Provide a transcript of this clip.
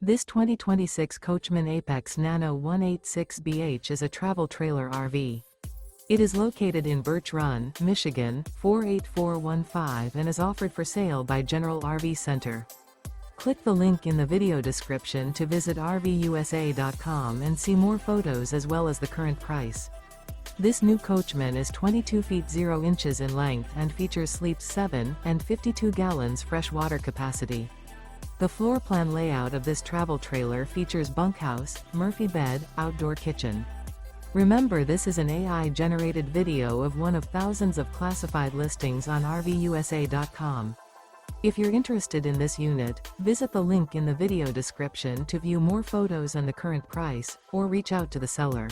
This 2026 Coachmen Apex Nano 186BH is a travel trailer RV. It is located in Birch Run, Michigan, 48415 and is offered for sale by General RV Center. Click the link in the video description to visit RVUSA.com and see more photos as well as the current price. This new Coachmen is 22 feet 0 inches in length and features sleeps 7 and 52 gallons fresh water capacity. The floor plan layout of this travel trailer features bunkhouse, Murphy bed, outdoor kitchen. Remember, this is an AI-generated video of one of thousands of classified listings on RVUSA.com. If you're interested in this unit, visit the link in the video description to view more photos and the current price, or reach out to the seller.